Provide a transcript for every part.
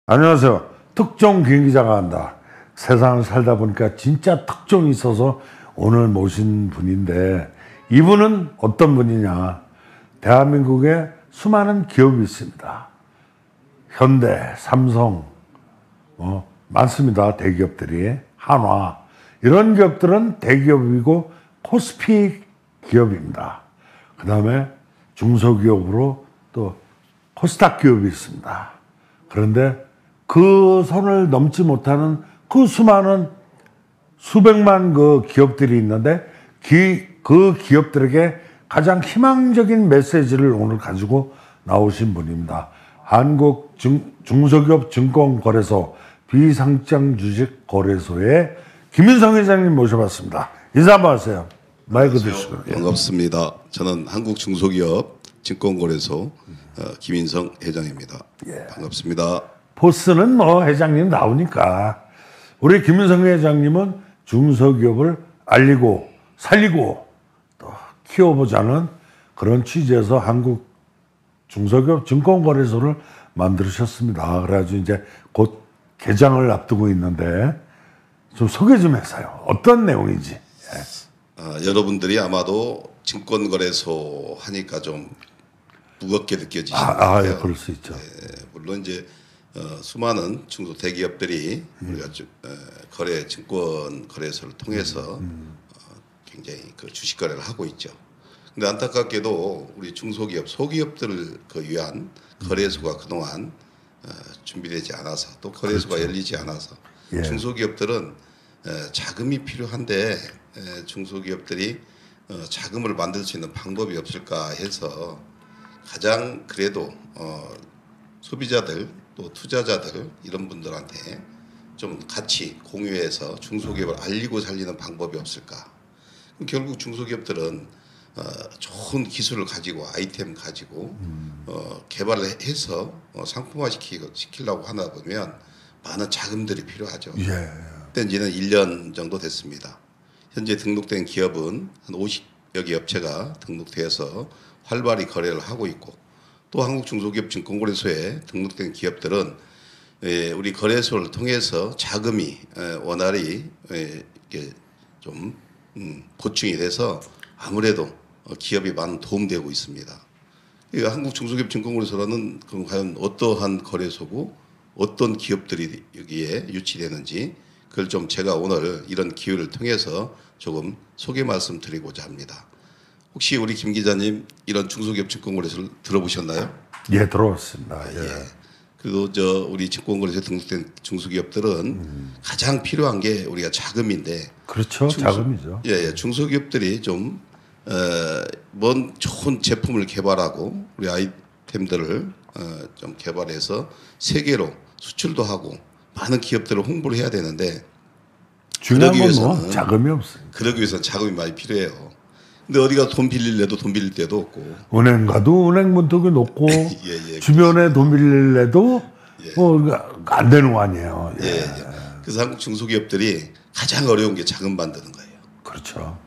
안녕하세요. 특종 김 기자가 한다. 세상을 살다 보니까 진짜 특종이 있어서 오늘 모신 분인데, 이분은 어떤 분이냐. 대한민국에 수많은 기업이 있습니다. 현대, 삼성, 많습니다. 대기업들이. 한화. 이런 기업들은 대기업이고 코스피 기업입니다. 그 다음에 중소기업으로 또 코스닥 기업이 있습니다. 그런데 그 선을 넘지 못하는 그 수많은 수백만 그 기업들이 있는데, 그 기업들에게 가장 희망적인 메시지를 오늘 가지고 나오신 분입니다. 한국 중소기업 증권거래소 비상장주식거래소의 김인성 회장님 모셔봤습니다. 인사 한번 하세요. 마이크 드시고. 반갑습니다. 저는 한국중소기업 증권거래소 김인성 회장입니다. 예. 반갑습니다. 포스는 회장님 나오니까, 우리 김인성 회장님은 중소기업을 알리고 살리고 또 키워보자는 그런 취지에서 한국 중소기업 증권거래소를 만드셨습니다. 그래가지고 이제 곧 개장을 앞두고 있는데 좀 소개 좀 해서요. 어떤 내용인지. 예. 여러분들이 아마도 증권거래소 하니까 좀 무겁게 느껴지시는 것 같아요. 예, 그럴 수 있죠. 물론 이제 수많은 중소 대기업들이 우리가 증권 거래소를 통해서 굉장히 그 주식 거래를 하고 있죠. 근데 안타깝게도 우리 중소기업, 소기업들을 위한 거래소가 그동안 준비되지 않아서, 또 거래소가 그렇죠. 열리지 않아서, 예. 중소기업들은 자금이 필요한데 중소기업들이 자금을 만들 수 있는 방법이 없을까 해서, 가장 그래도 소비자들 또 투자자들 이런 분들한테 좀 같이 공유해서 중소기업을 알리고 살리는 방법이 없을까. 결국 중소기업들은 좋은 기술을 가지고, 아이템 가지고 개발을 해서 상품화 시키려고 하다 보면 많은 자금들이 필요하죠. 예. 그때 이제는 1년 정도 됐습니다. 현재 등록된 기업은 한 50여 개 업체가 등록되어서 활발히 거래를 하고 있고, 또 한국중소기업 증권거래소에 등록된 기업들은 우리 거래소를 통해서 자금이 원활히 이렇게 좀 보충이 돼서 아무래도 기업이 많은 도움되고 있습니다. 한국중소기업 증권거래소라는 그럼 과연 어떠한 거래소고 어떤 기업들이 여기에 유치되는지, 그걸 좀 제가 오늘 이런 기회를 통해서 조금 소개 말씀드리고자 합니다. 혹시 우리 김 기자님 이런 중소기업 증권거래소를 들어보셨나요? 예, 들어봤습니다. 예. 그리고 우리 증권거래소에 등록된 중소기업들은 가장 필요한 게 우리가 자금인데. 그렇죠. 자금이죠. 예, 중소기업들이 좀 뭔 좋은 제품을 개발하고 우리 아이템들을 좀 개발해서 세계로 수출도 하고 많은 기업들을 홍보를 해야 되는데, 중요한 건 자금이 없어요. 그러기 위해서는 자금이 많이 필요해요. 근데 어디가 돈 빌릴래도 돈 빌릴 데도 없고, 은행 가도 은행 문턱이 높고 예, 주변에 돈 빌릴래도 안 되는 거 아니에요. 예. 예. 그래서 한국 중소기업들이 가장 어려운 게 자금 만드는 거예요. 그렇죠.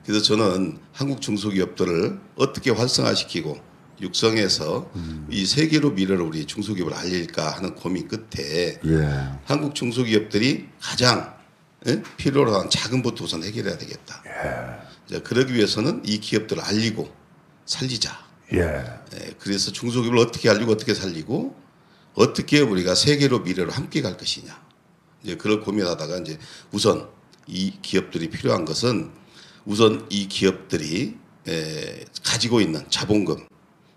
그래서 저는 한국 중소기업들을 어떻게 활성화시키고 육성해서 이 세계로 미래를 우리 중소기업을 알릴까 하는 고민 끝에, 한국 중소기업들이 가장 필요로 하는 자금부터 우선 해결해야 되겠다. 그러기 위해서는 이 기업들을 알리고 살리자. 그래서 중소기업을 어떻게 알리고 어떻게 살리고 어떻게 우리가 세계로 미래로 함께 갈 것이냐. 그걸 고민하다가 이제 우선 이 기업들이 필요한 것은, 우선 이 기업들이 가지고 있는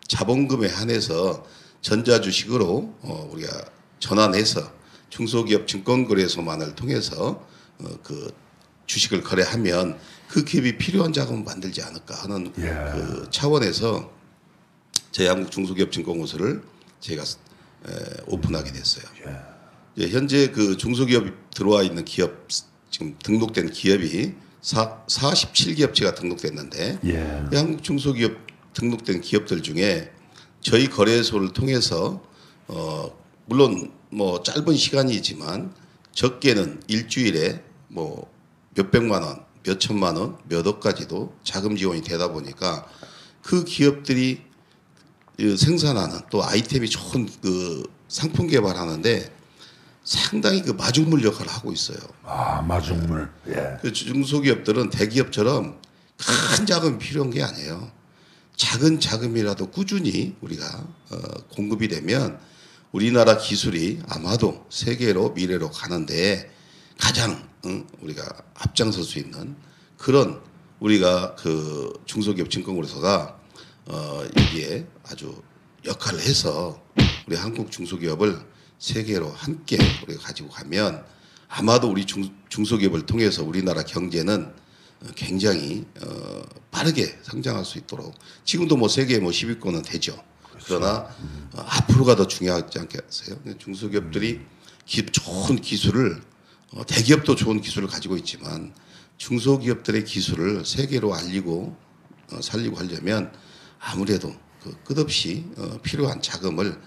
자본금에 한해서 전자주식으로 우리가 전환해서 중소기업 증권거래소만을 통해서 그 주식을 거래하면 그 기업이 필요한 자금을 만들지 않을까 하는 그 차원에서 저희 한국중소기업 증권거래소를 제가 오픈하게 됐어요. 현재 그 중소기업이 들어와 있는 기업, 지금 등록된 기업이 47기업체가 등록됐는데, 한국 중소기업 등록된 기업들 중에 저희 거래소를 통해서 물론 뭐 짧은 시간이지만 적게는 일주일에 뭐 몇백만 원, 몇천만 원, 몇 억까지도 자금 지원이 되다 보니까 그 기업들이 생산하는 또 아이템이 좋은 그 상품 개발하는데 상당히 그 마중물 역할을 하고 있어요. 아, 마중물. 예. 그 중소기업들은 대기업처럼 큰 자금이 필요한 게 아니에요. 작은 자금이라도 꾸준히 우리가 공급이 되면 우리나라 기술이 아마도 세계로 미래로 가는데 가장 우리가 앞장설 수 있는 그런 우리가 그 중소기업 증권거래소가 여기에 아주 역할을 해서 우리 한국 중소기업을 세계로 함께 우리가 가지고 가면 아마도 우리 중소기업을 통해서 우리나라 경제는 굉장히 빠르게 성장할 수 있도록 지금도 뭐 세계 뭐 10위권은 되죠. 그러나 앞으로가 더 중요하지 않겠어요? 중소기업들이 좋은 기술을 대기업도 좋은 기술을 가지고 있지만 중소기업들의 기술을 세계로 알리고 살리고 하려면 아무래도 그 끝없이 필요한 자금을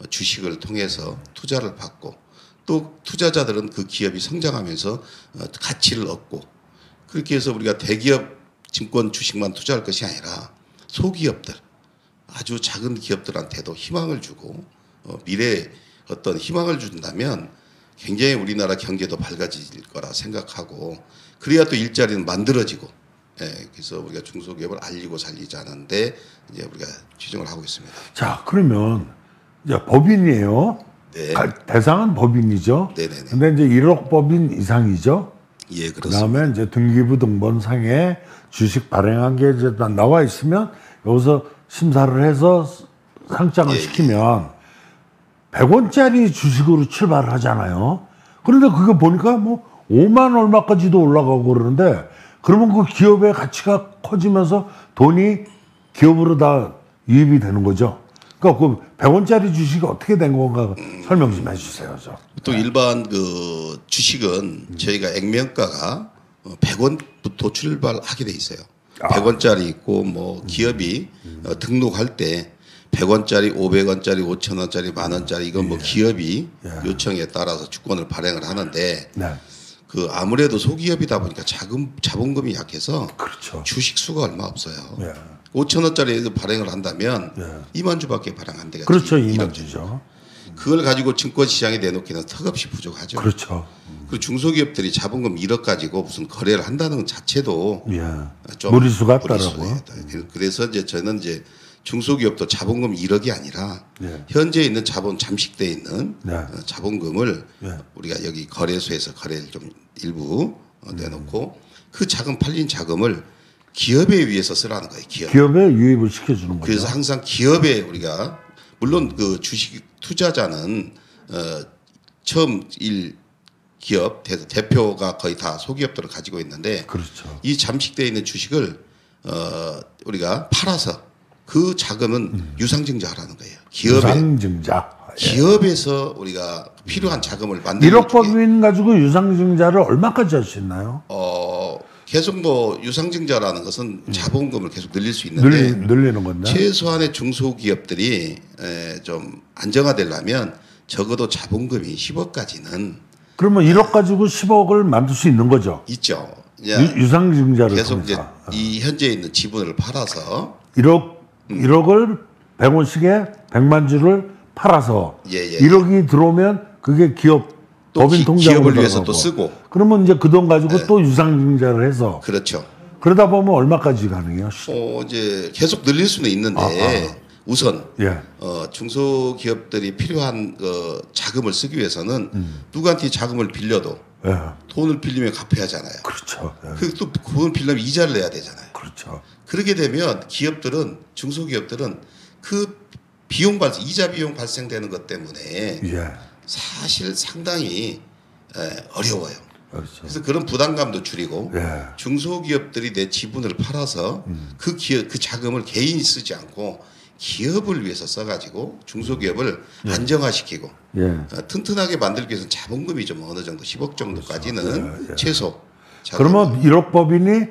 주식을 통해서 투자를 받고 또 투자자들은 그 기업이 성장하면서 가치를 얻고 그렇게 해서 우리가 대기업 증권 주식만 투자할 것이 아니라 소기업들 아주 작은 기업들한테도 희망을 주고 미래에 어떤 희망을 준다면 굉장히 우리나라 경제도 밝아질 거라 생각하고 그래야 또 일자리는 만들어지고 그래서 우리가 중소기업을 알리고 살리자는데 이제 우리가 추진을 하고 있습니다. 자, 그러면 이제 법인이에요. 네. 대상은 법인이죠. 네네네. 근데 이제 1억 법인 이상이죠. 예, 그렇습니다. 그다음에 이제 등기부 등본상에 주식 발행한 게 이제 다 나와 있으면 여기서 심사를 해서 상장을 시키면 100원짜리 주식으로 출발을 하잖아요. 그런데 그거 보니까 뭐 5만 얼마까지도 올라가고 그러는데 그러면 그 기업의 가치가 커지면서 돈이 기업으로 다 유입이 되는 거죠. 그러니까 그 100원짜리 주식이 어떻게 된 건가 설명 좀 해주세요. 또 일반 그 주식은 저희가 액면가가 100원부터 출발하게 돼 있어요. 100원짜리 있고 뭐 기업이 등록할 때 100원짜리, 500원짜리, 5,000원짜리, 10,000원짜리 이건 뭐 기업이 요청에 따라서 주권을 발행을 하는데 그 아무래도 소기업이다 보니까 자본금이 약해서 그렇죠. 주식 수가 얼마 없어요. 5,000원짜리에서 발행을 한다면 2만 주밖에 발행 안 되겠죠. 그렇죠. 2만 주죠. 그걸 가지고 증권시장에 내놓기는 턱없이 부족하죠. 그렇죠. 그리고 중소기업들이 자본금 1억 가지고 무슨 거래를 한다는 것 자체도 좀 무리수가 있더라고요. 그래서 이제 저는 이제 중소기업도 자본금 1억이 아니라 현재 있는 자본 잠식돼 있는 자본금을 우리가 여기 거래소에서 거래를 좀 일부 내놓고 그 자금 팔린 자금을 기업에 의해서 쓰라는 거예요. 기업에 유입을 시켜주는 거죠. 그래서 항상 기업에 우리가 물론 그 주식 투자자는 처음 기업 대표가 거의 다 소기업들을 가지고 있는데 그렇죠. 이 잠식되어 있는 주식을 우리가 팔아서 그 자금은 유상증자하라는 거예요. 유상증자. 기업에서 우리가 필요한 자금을 만드는 1억 법인 가지고 유상증자를 얼마까지 할 수 있나요? 계속 뭐 유상증자라는 것은 자본금을 계속 늘릴 수 있는데 늘리는 건데 최소한의 중소기업들이 좀 안정화되려면 적어도 자본금이 10억까지는 그러면 1억 가지고 10억을 만들 수 있는 거죠. 있죠. 유상증자를 계속 통해서. 이제 이 현재 있는 지분을 팔아서 1억을 100원씩에 100만 주를 팔아서 1억이 들어오면 그게 기업 법인 통장으로 기업을 위해서 또 쓰고 그러면 이제 그 돈 가지고 또 유상증자를 해서 그렇죠. 그러다 보면 얼마까지 가능해요? 이제 계속 늘릴 수는 있는데 우선 중소기업들이 필요한 자금을 쓰기 위해서는 누구한테 자금을 빌려도 돈을 빌리면 갚아야 하잖아요. 그렇죠. 또 돈을 빌려면 이자를 내야 되잖아요. 그렇죠. 그렇게 되면 중소기업들은 그 이자 비용 발생되는 것 때문에 사실 상당히 어려워요. 그렇죠. 그래서 그런 부담감도 줄이고 중소기업들이 내 지분을 팔아서 그 자금을 개인이 쓰지 않고 기업을 위해서 써가지고 중소기업을 안정화시키고 튼튼하게 만들기 위해서는 자본금이 좀 어느 정도 10억 정도까지는 최소. 그러면 1억 법인이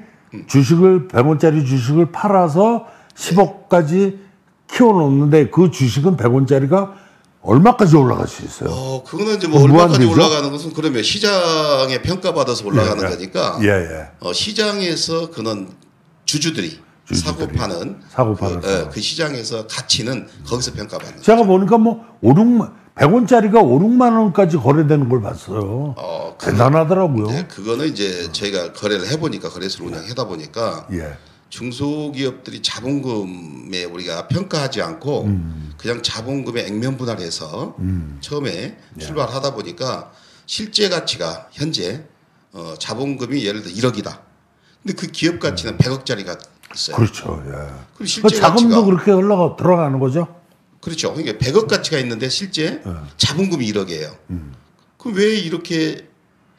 주식을 100원짜리 주식을 팔아서 10억까지 키워놓는데 그 주식은 100원짜리가 얼마까지 올라갈 수 있어요? 그거는 이제 뭐 얼마까지 올라가는 것은 그러면 시장에 평가받아서 올라가는 거니까 시장에서 그런 주주들이 사고 파는 그 시장에서 가치는 거기서 평가받는 제가 보니까 뭐 5, 6만 100원짜리가 5, 6만 원까지 거래되는 걸 봤어요. 대단하더라고요. 네, 그거는 이제 저희가 거래를 해보니까 거래소를 운영하다 보니까 예. 중소기업들이 자본금에 우리가 평가하지 않고 그냥 자본금에 액면 분할해서 처음에 출발하다 보니까 실제 가치가 현재 자본금이 예를 들어 1억이다. 근데 그 기업 가치는 100억짜리가 있어요. 그렇죠. 예. 그리고 실제 자금도 가치가 그렇게 들어가는 거죠? 그렇죠. 그러니까 100억 가치가 있는데 실제 자본금이 1억이에요. 그럼 왜 이렇게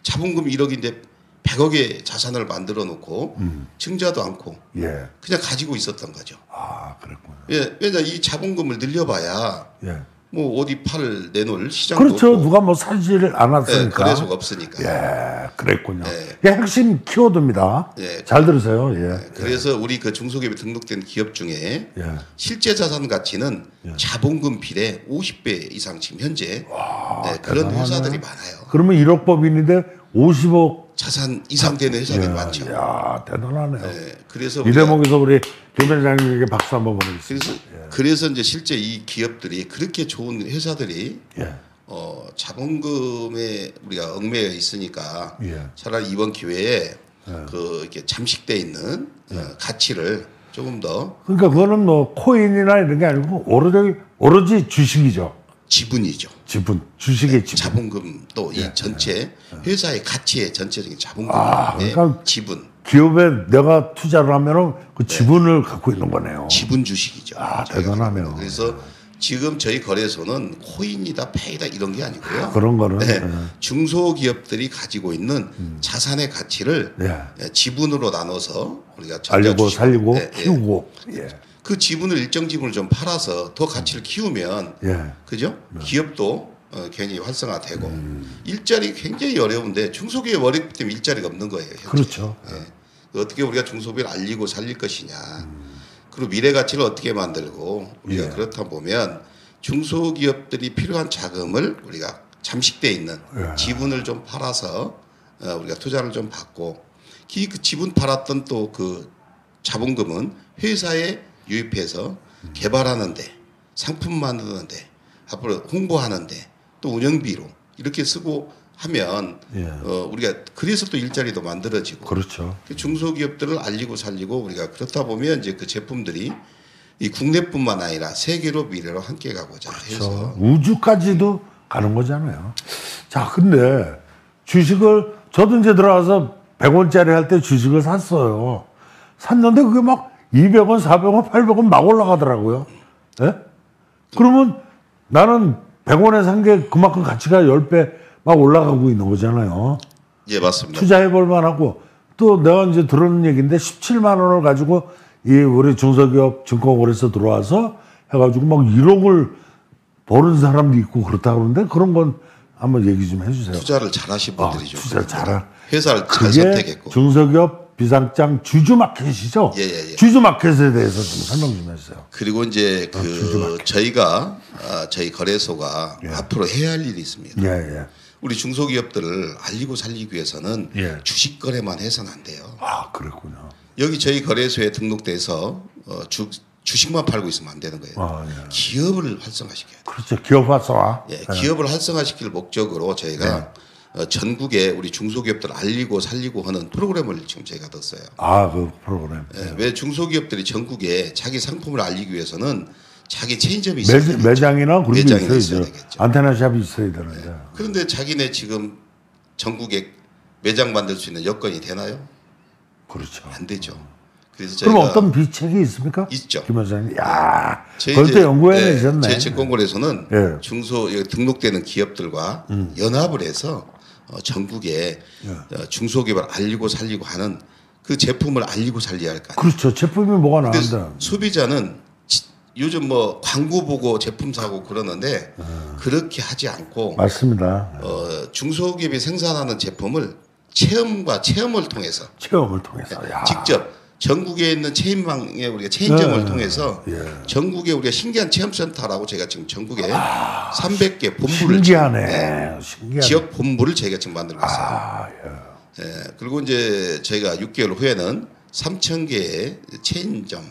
자본금이 1억인데 100억의 자산을 만들어 놓고 증자도 않고 예. 그냥 가지고 있었던 거죠. 아, 그랬구나. 예, 왜냐 이 자본금을 늘려봐야 예. 뭐 어디 팔을 내놓을 시장도 그렇죠. 없고, 누가 뭐 사지를 예, 않았으니까. 거래소가 없으니까. 예, 그랬군요. 예, 핵심 키워드입니다. 예. 잘 들으세요. 예. 그래서 우리 그 중소기업에 등록된 기업 중에 예. 실제 자산 가치는 자본금 비례 50배 이상 지금 현재 네, 그런 대단하네. 회사들이 많아요. 그러면 1억 법인인데 50억. 자산 이상 되는 회사들이 많죠. 야, 대단하네요. 네, 그래서 이 대목에서 우리 김 회장님에게 박수 한번 보내겠습니다. 그래서 이제 실제 이 기업들이 그렇게 좋은 회사들이 예. 자본금에 우리가 얽매여 있으니까 예. 차라리 이번 기회에 그 이렇게 잠식돼 있는 가치를 조금 더 그러니까 그거는 뭐 코인이나 이런 게 아니고 오로지 주식이죠. 지분이죠. 지분, 주식의 지분. 자본금 또 이 전체 회사의 가치의 전체적인 자본금의 그러니까 지분. 기업에 내가 투자를 하면은 그 지분을 갖고 있는 거네요. 지분 주식이죠. 대단하네요. 그래서 지금 저희 거래소는 코인이다, 페이다 이런 게 아니고요. 그런 거는 중소기업들이 가지고 있는 자산의 가치를 지분으로 나눠서 우리가 알리고 전자주식, 살리고 키우고. 예. 그 지분을 일정 지분을 좀 팔아서 더 가치를 키우면 예. 그죠? 기업도 굉장히 활성화되고 일자리 굉장히 어려운데 중소기업 어렵기 때문에 일자리가 없는 거예요. 현재. 그렇죠. 어떻게 우리가 중소기업을 알리고 살릴 것이냐. 그리고 미래 가치를 어떻게 만들고 우리가 그렇다 보면 중소기업들이 필요한 자금을 우리가 잠식돼 있는 지분을 좀 팔아서 우리가 투자를 좀 받고 그 지분 팔았던 또 그 자본금은 회사에 유입해서 개발하는데 상품 만드는데 앞으로 홍보하는데 또 운영비로 이렇게 쓰고 하면 우리가 그래서 또 일자리도 만들어지고 그렇죠. 중소기업들을 알리고 살리고 우리가 그렇다 보면 이제 그 제품들이 이 국내뿐만 아니라 세계로 미래로 함께 가고자 해서 우주까지도 가는 거잖아요. 자, 근데 주식을 저도 이제 들어가서 100원짜리 할 때 주식을 샀어요. 샀는데 그게 막 200원, 400원, 800원 막 올라가더라고요. 예? 그러면 나는 100원에 산 게 그만큼 가치가 10배 막 올라가고 있는 거잖아요. 예, 맞습니다. 투자해 볼 만하고 또 내가 이제 들은 얘기인데 17만 원을 가지고 이 우리 중소기업 증권거래소 들어와서 해가지고 막 1억을 버는 사람도 있고 그렇다 그러는데 그런 건 한번 얘기 좀 해주세요. 투자를 잘하신 분들이죠. 투자를 잘한. 회사를 잘 그게 선택했고. 중소기업 비상장 주주마켓이죠. 예. 주주마켓에 대해서 좀 설명 좀 해주세요. 그리고 이제 그 저희가 저희 거래소가 앞으로 해야 할 일이 있습니다. 예. 우리 중소기업들을 알리고 살리기 위해서는 주식 거래만 해서는 안 돼요. 아, 그랬군요. 여기 저희 거래소에 등록돼서 주식만 팔고 있으면 안 되는 거예요. 기업을 활성화시켜야 돼요. 그렇죠. 기업 활성화. 기업을 활성화시킬 목적으로 저희가 전국에 우리 중소기업들 알리고 살리고 하는 프로그램을 지금 저희가 뒀어요. 아, 그 프로그램. 왜 중소기업들이 전국에 자기 상품을 알리기 위해서는 자기 체인점이 있어야 되겠죠. 매장이나 그런 게 매장이 있어야 되겠죠. 안테나샵이 있어야 되는데. 그런데 자기네 지금 전국에 매장 만들 수 있는 여건이 되나요? 그렇죠. 안 되죠. 그래서 저희가 그럼 어떤 비책이 있습니까? 있죠. 김 회장님. 야, 그것도 연구해내셨네. 제 증권거래소는 중소 등록되는 기업들과 연합을 해서 전국에 중소기업을 알리고 살리고 하는 그 제품을 알리고 살려야 할 거 아니에요. 그렇죠. 제품이 뭐가 나온다. 소비자는 요즘 뭐 광고 보고 제품 사고 그러는데 그렇게 하지 않고 맞습니다. 중소기업이 생산하는 제품을 체험을 통해서 야. 직접 전국에 있는 체인망에 우리가 체인점을 통해서 전국에 우리가 신기한 체험센터라고 제가 지금 전국에 300개 본부를 신기하네. 지역 본부를 저희가 지금 만들고 있어요. 그리고 이제 저희가 6개월 후에는 3,000개의 체인점.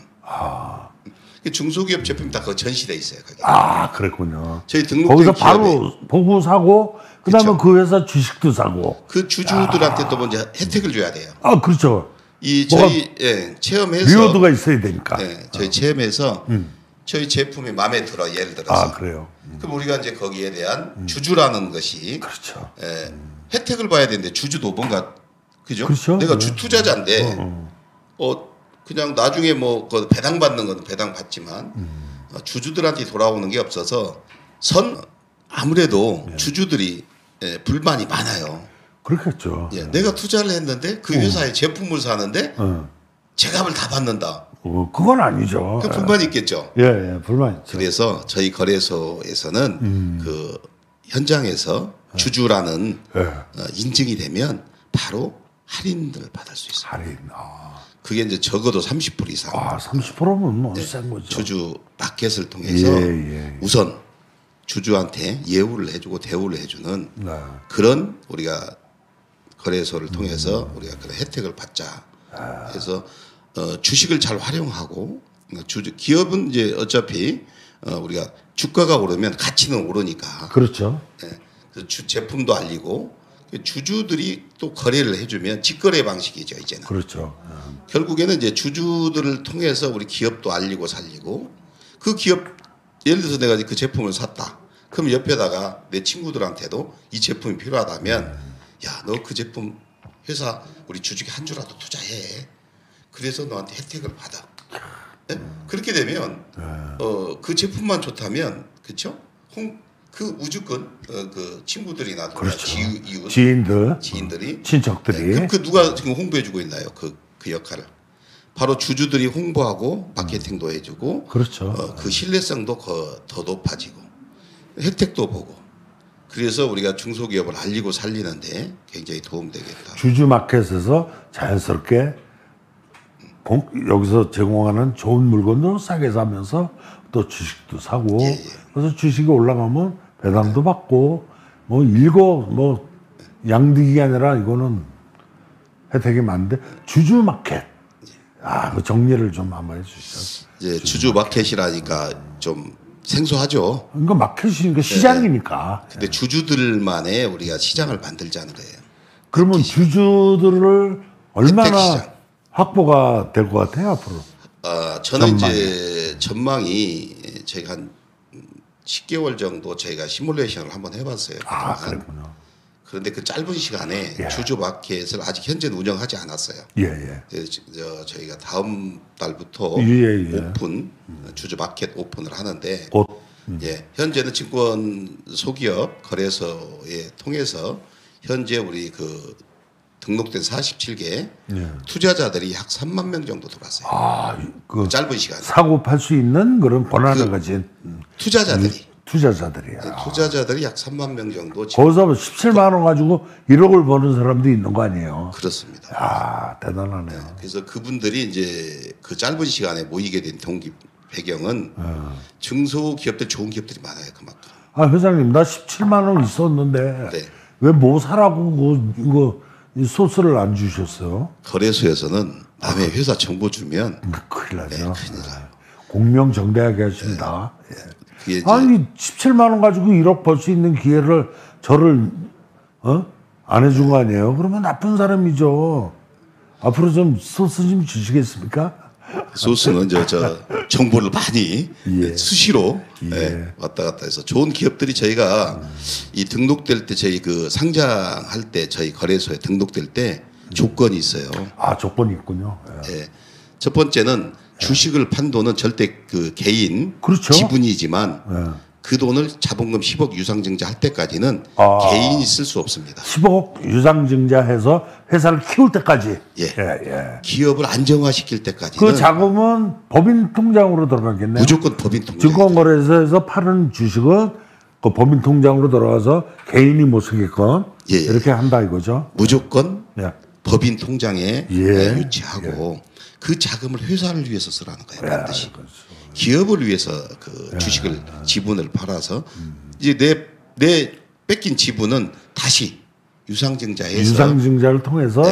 그 중소기업 제품이 다 그 전시돼 있어요. 거기. 아, 그랬군요. 저희 등록된 거기서 기업에 바로 보고 사고 그다음에 그 회사 주식도 사고. 그 주주들한테 또 먼저 혜택을 줘야 돼요. 아, 그렇죠. 이 저희 체험해서 리워드가 있어야 되니까. 저희 체험해서 저희 제품이 마음에 들어 예를 들어서. 아, 그래요. 그럼 우리가 이제 거기에 대한 주주라는 것이 그렇죠. 혜택을 봐야 되는데 주주도 뭔가 그죠? 그렇죠. 내가 주 투자자인데 그냥 나중에 뭐 그 배당 받는 건 배당 받지만 주주들한테 돌아오는 게 없어서 아무래도 주주들이 불만이 많아요. 그렇겠죠. 내가 투자를 했는데 그 회사의 제품을 사는데 제값을 다 받는다. 그건 아니죠. 그 불만이 있겠죠. 예, 불만 있죠. 그래서 저희 거래소에서는 그 현장에서 주주라는 인증이 되면 바로 할인을 받을 수 있어요. 할인. 그게 이제 적어도 30% 이상. 30%면 뭐 센 거죠. 주주 마켓을 통해서 우선 주주한테 예우를 해주고 대우를 해주는 그런 우리가 거래소를 통해서 우리가 그런 혜택을 받자. 그래서 주식을 잘 활용하고 기업은 이제 어차피 우리가 주가가 오르면 가치는 오르니까. 그렇죠. 그래서 제품도 알리고 주주들이 또 거래를 해주면 직거래 방식이죠 이제는. 그렇죠. 결국에는 이제 주주들을 통해서 우리 기업도 알리고 살리고 그 기업 예를 들어서 내가 그 제품을 샀다. 그럼 옆에다가 내 친구들한테도 이 제품이 필요하다면 야, 너 그 제품 회사 우리 주식에 한 주라도 투자해. 그래서 너한테 혜택을 받아. 네? 그렇게 되면 그 제품만 좋다면 그렇죠? 그 무조건 그 친구들이나 그렇죠. 이웃 지인들이 친척들이 그럼 그 누가 지금 홍보해주고 있나요? 그 역할을 바로 주주들이 홍보하고 마케팅도 해주고 그렇죠. 그 신뢰성도 더 높아지고 혜택도 보고 그래서 우리가 중소기업을 알리고 살리는데 굉장히 도움되겠다. 주주 마켓에서 자연스럽게 여기서 제공하는 좋은 물건도 싸게 사면서 또 주식도 사고 그래서 주식이 올라가면 배당도 받고 뭐 양득이 아니라 이거는 혜택이 많은데 주주 마켓 그 정리를 좀 한번 해주시죠. 이제 주주 마켓이라니까 좀 생소하죠. 이거 마켓이니까 시장이니까. 근데 주주들만의 우리가 시장을 만들자는 거예요. 그러면 주주들을 얼마나 시장. 확보가 될 것 같아요 앞으로? 저는 이제 전망이 제가 한 10개월 정도 저희가 시뮬레이션을 한번 해봤어요. 그렇군요. 그런데 그 짧은 시간에 주주 마켓을 아직 현재는 운영하지 않았어요. 저희가 다음 달부터 오픈 주주 마켓 오픈을 하는데 현재는 증권 소기업 거래소에 통해서 현재 우리 그 등록된 47개 투자자들이 약 3만 명 정도 들어왔어요. 그 짧은 시간. 사고 팔 수 있는 그런 권한을 가진 투자자들이요. 투자자들이 약 3만 명 정도. 거기서 17만 원 가지고 1억을 버는 사람도 있는 거 아니에요? 그렇습니다. 대단하네요. 그래서 그분들이 이제 그 짧은 시간에 모이게 된 동기 배경은 중소기업들 좋은 기업들이 많아요. 그만큼. 회장님 나 17만 원 있었는데 왜 뭐 사라고 이거 소스를 안 주셨어요? 거래소에서는 남의 회사 정보 주면 큰일 나죠. 큰일 나요. 공명정대하게 하십니다. 아니 17만 원 가지고 1억 벌 수 있는 기회를 저를 안 해준 거 아니에요? 그러면 나쁜 사람이죠. 앞으로 좀 소스 좀 주시겠습니까? 소스는 저 정보를 많이 수시로 왔다 갔다 해서 좋은 기업들이 저희가 이 등록될 때 저희 그 상장할 때 저희 거래소에 등록될 때 조건이 있어요. 조건이 있군요. 첫 번째는 주식을 판 돈은 절대 그 개인 지분이지만 그 돈을 자본금 10억 유상증자 할 때까지는 개인이 쓸 수 없습니다. 10억 유상증자해서 회사를 키울 때까지. 기업을 안정화시킬 때까지는. 그 자금은 법인 통장으로 들어가겠네요. 무조건 법인 통장. 증권거래소에서 파는 주식은 그 법인 통장으로 들어가서 개인이 못 쓰게끔 이렇게 한다 이거죠. 무조건 법인 통장에 유치하고 그 자금을 회사를 위해서 쓰라는 거예요. 반드시. 기업을 위해서 그 주식을 지분을 팔아서 이제 내 뺏긴 지분은 다시 유상증자해서 유상증자를 통해서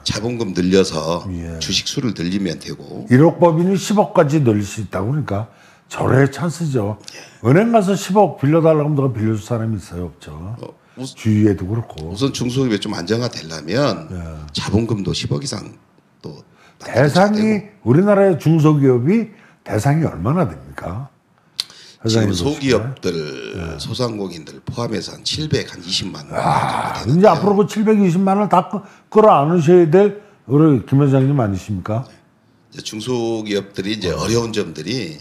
자본금 늘려서 예. 주식 수를 늘리면 되고 1억 법인이 10억까지 늘릴 수 있다고 그러니까 절호의 찬스죠. 은행 가서 10억 빌려달라고 하면 누가 빌려줄 사람이 있어요? 없죠. 주위에도 그렇고. 우선 중소기업이 좀 안정화되려면 자본금도 10억 이상 또 대상이 우리나라의 중소기업이 대상이 얼마나 됩니까? 지금 소기업들, 소상공인들 포함해서 한 720만 원 정도 되는데요. 이제 앞으로 그 720만 원을 다 끌어안으셔야 될 우리 김 회장님 아니십니까? 이제 중소기업들이 이제 어려운 점들이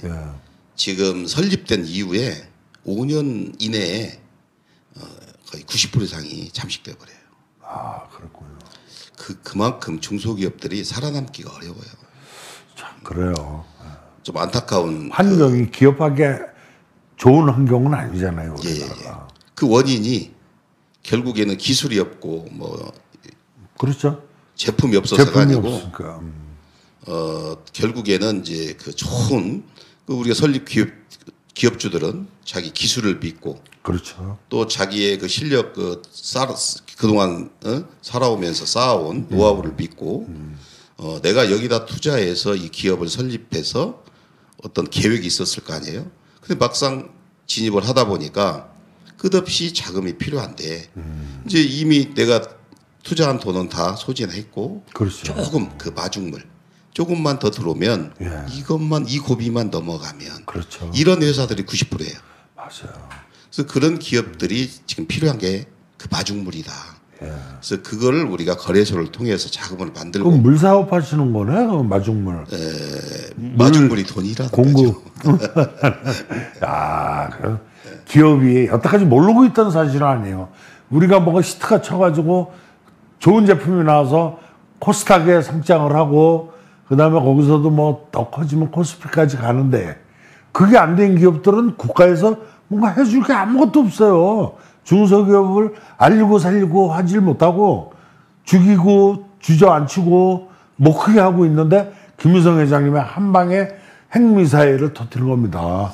지금 설립된 이후에 5년 이내에 거의 90% 이상이 잠식돼 버려요. 아, 그렇군요. 그만큼 중소기업들이 살아남기가 어려워요. 참 그래요. 좀 안타까운 환경이 기업하기에 좋은 환경은 아니잖아요. 우리나라가. 그 원인이 결국에는 기술이 없고 뭐 그렇죠. 제품이 없어서가 제품이 아니고 없으니까. 결국에는 이제 그 좋은 그 우리가 설립 기업주들은 자기 기술을 믿고 그렇죠. 또 자기의 그 실력 그동안 살아오면서 쌓아온 노하우를 믿고 내가 여기다 투자해서 이 기업을 설립해서 어떤 계획이 있었을 거 아니에요. 근데 막상 진입을 하다 보니까 끝없이 자금이 필요한데 이제 이미 내가 투자한 돈은 다 소진했고 그렇죠. 조금 그 마중물 조금만 더 들어오면 이것만 이 고비만 넘어가면 그렇죠. 이런 회사들이 90%예요. 맞아요. 그래서 그런 기업들이 지금 필요한 게 그 마중물이다. 그래서 그거를 우리가 거래소를 통해서 자금을 만들고 그럼 물 사업 하시는 거네? 그 마중물. 마중물이 돈이라는 공급. 야, 그 기업이 여태까지 모르고 있던 사실은 아니에요. 우리가 뭐가 히트가 쳐가지고 좋은 제품이 나와서 코스닥에 상장을 하고 그다음에 거기서도 뭐 더 커지면 코스피까지 가는데 그게 안 된 기업들은 국가에서 뭔가 해줄 게 아무것도 없어요. 중소기업을 알리고 살리고 하질 못하고 죽이고 주저앉히고 못 크게 하고 있는데 김유성 회장님의 한 방에 핵미사일을 터뜨린 겁니다.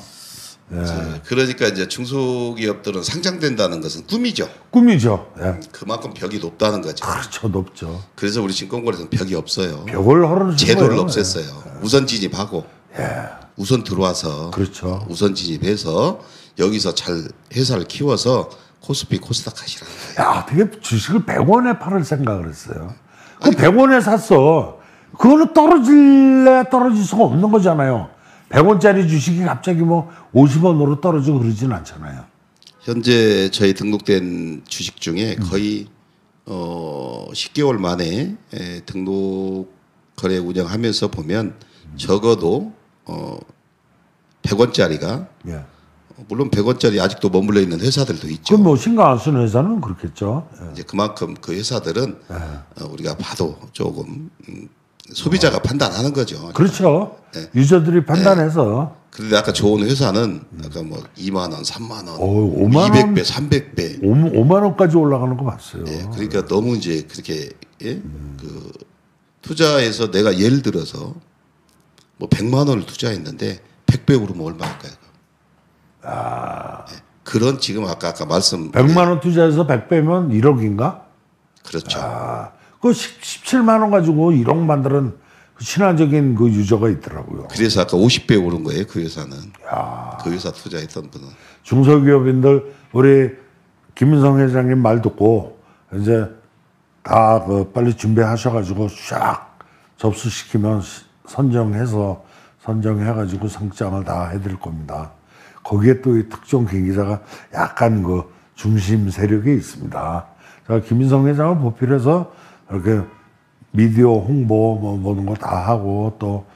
그러니까 이제 중소기업들은 상장된다는 것은 꿈이죠. 꿈이죠. 예. 그만큼 벽이 높다는 거죠. 그렇죠. 높죠. 그래서 우리 증권거래소는 벽이 없어요. 벽을 헐어주는 제도를 거예요. 없앴어요. 우선 진입하고 우선 들어와서 그렇죠. 우선 진입해서 여기서 잘 회사를 키워서 코스피 코스닥 하시라는 거예요. 야, 어떻게 주식을 100원에 팔을 생각을 했어요. 그 100원에 샀어. 그거는 떨어질 수가 없는 거잖아요. 100원짜리 주식이 갑자기 뭐 50원으로 떨어지고 그러진 않잖아요. 현재 저희 등록된 주식 중에 거의 10개월 만에 등록 거래 운영하면서 보면 적어도 100원짜리가 예. 물론 100원짜리 아직도 머물러 있는 회사들도 있죠. 그럼 뭐 신경 안 쓰는 회사는 그렇겠죠. 예. 이제 그만큼 그 회사들은 우리가 봐도 조금 소비자가 판단하는 거죠. 그렇죠. 유저들이 판단해서. 그런데 아까 좋은 회사는 아까 뭐 2만 원, 3만 원, 5만 원, 200배, 300배. 5만 원까지 올라가는 거 봤어요. 그러니까 너무 이제 그렇게 그 투자해서 내가 예를 들어서 뭐 100만 원을 투자했는데 100배 오르면 얼마일까요? 그런 지금 아까 말씀 100만 원 투자해서 100배면 1억인가? 그렇죠. 그 17만 원 가지고 1억 만드는 그 신화적인 그 유저가 있더라고요. 그래서 아까 50배 오른 거예요. 그 회사는. 그 회사 투자했던 분은. 중소기업인들 우리 김인성 회장님 말 듣고 이제 다 그 빨리 준비하셔가지고 샥 접수시키면 선정해가지고 상장을 다 해드릴 겁니다. 거기에 또 이 특정 경기자가 약간 그 중심 세력이 있습니다. 제가 김인성 회장을 보필해서 이렇게 미디어 홍보 뭐 모든 거 다 하고 또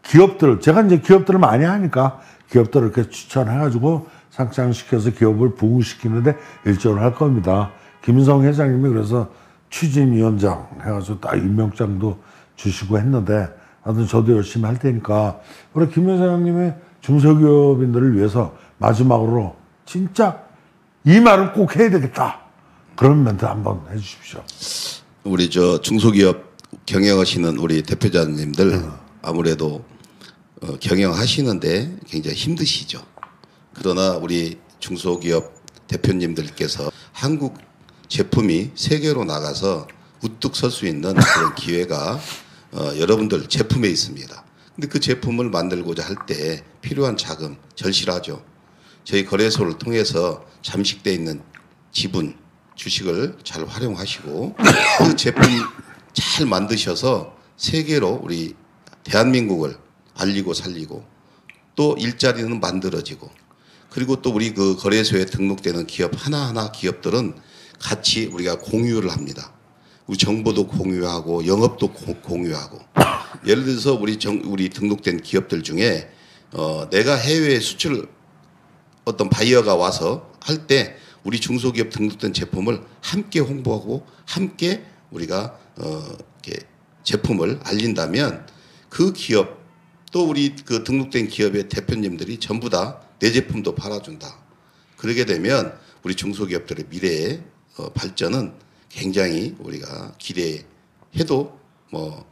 기업들 제가 이제 기업들을 많이 하니까 기업들 이렇게 추천해가지고 상장시켜서 기업을 부흥시키는데 일조를 할 겁니다. 김인성 회장님이 그래서 추진위원장 해가지고 딱 임명장도 주시고 했는데 하여튼 저도 열심히 할 테니까 우리 김 회장님이 중소기업인들을 위해서 마지막으로 진짜 이 말은 꼭 해야 되겠다. 그런 멘트 한번 해주십시오. 우리 저 중소기업 경영하시는 우리 대표자님들 아무래도 경영하시는데 굉장히 힘드시죠. 그러나 우리 중소기업 대표님들께서 한국 제품이 세계로 나가서 우뚝 설 수 있는 그런 기회가 여러분들 제품에 있습니다. 근데 그 제품을 만들고자 할 때 필요한 자금 절실하죠. 저희 거래소를 통해서 잠식돼 있는 지분, 주식을 잘 활용하시고 그 제품 잘 만드셔서 세계로 우리 대한민국을 알리고 살리고 또 일자리는 만들어지고 그리고 또 우리 그 거래소에 등록되는 기업 하나하나 기업들은 같이 우리가 공유를 합니다. 우리 정보도 공유하고 영업도 공유하고 예를 들어서 우리 등록된 기업들 중에 내가 해외에 수출 어떤 바이어가 와서 할 때 우리 중소기업 등록된 제품을 함께 홍보하고 함께 우리가 이렇게 제품을 알린다면 그 기업 또 우리 그 등록된 기업의 대표님들이 전부 다 내 제품도 팔아준다. 그러게 되면 우리 중소기업들의 미래의 발전은 굉장히 우리가 기대해도 뭐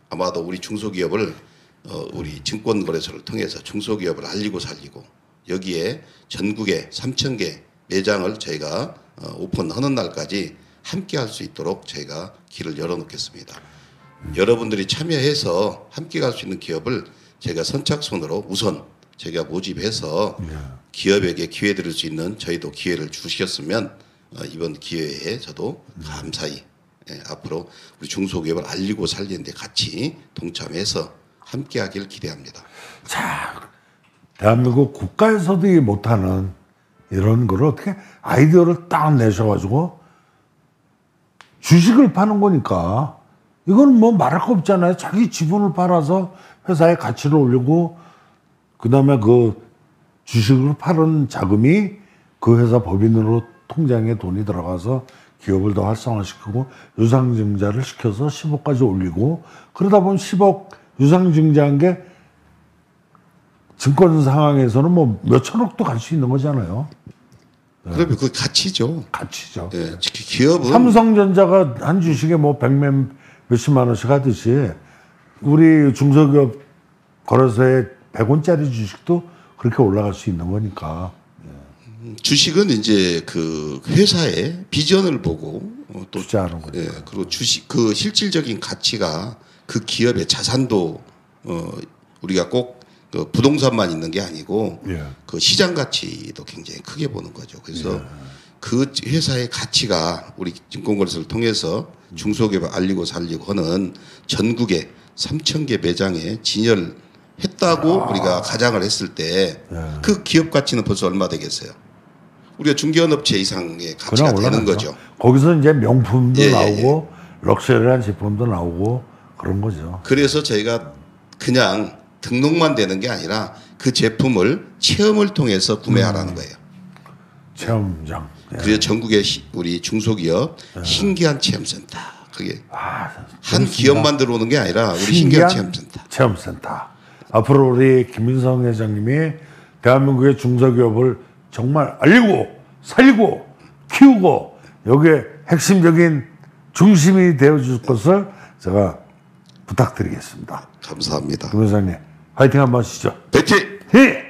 아마도 우리 중소기업을 우리 증권거래소를 통해서 중소기업을 알리고 살리고 여기에 전국에 3,000개 매장을 저희가 오픈하는 날까지 함께 할 수 있도록 저희가 길을 열어놓겠습니다. 여러분들이 참여해서 함께 갈 수 있는 기업을 제가 선착순으로 우선 제가 모집해서 기업에게 기회 드릴 수 있는 저희도 기회를 주셨으면 이번 기회에 저도 감사히 앞으로 우리 중소기업을 알리고 살리는 데 같이 동참해서 함께 하길 기대합니다. 자, 대한민국 국가에서도 못하는 이런 거를 어떻게 아이디어를 딱 내셔가지고 주식을 파는 거니까 이건 뭐 말할 거 없잖아요. 자기 지분을 팔아서 회사의 가치를 올리고 그다음에 그 주식을 파는 자금이 그 회사 법인으로 통장에 돈이 들어가서 기업을 더 활성화시키고 유상증자를 시켜서 10억까지 올리고 그러다 보면 10억 유상증자한 게 증권 상황에서는 뭐 몇천억도 갈 수 있는 거잖아요. 그러면 그 가치죠. 가치죠. 예, 기업은 삼성전자가 한 주식에 뭐 몇십만 원씩 하듯이 우리 중소기업 거래소에 100원짜리 주식도 그렇게 올라갈 수 있는 거니까. 주식은 이제 그 회사의 비전을 보고 또 투자하는 거죠. 예, 그리고 주식 그 실질적인 가치가 그 기업의 자산도 우리가 꼭 그 부동산만 있는 게 아니고 그 시장 가치도 굉장히 크게 보는 거죠. 그래서 그 회사의 가치가 우리 증권거래소를 통해서 중소기업을 알리고 살리고 하는 전국에 3,000개 매장에 진열했다고 우리가 가정을 했을 때 그 기업 가치는 벌써 얼마 되겠어요? 우리가 중견업체 이상의 가치가 되는 거죠. 거기서 이제 명품도 나오고 럭셔리한 제품도 나오고 그런 거죠. 그래서 저희가 그냥 등록만 되는 게 아니라 그 제품을 체험을 통해서 구매하라는 거예요. 체험장. 그래서 전국의 우리 중소기업 신기한 체험센터. 그게 한 기업만 들어오는 게 아니라 우리 신기한 체험센터. 체험센터. 앞으로 우리 김인성 회장님이 대한민국의 중소기업을 정말 알리고 살리고 키우고 여기에 핵심적인 중심이 되어줄 것을 제가 부탁드리겠습니다. 감사합니다. 김 회장님 화이팅 한번 하시죠. 화이팅! 예!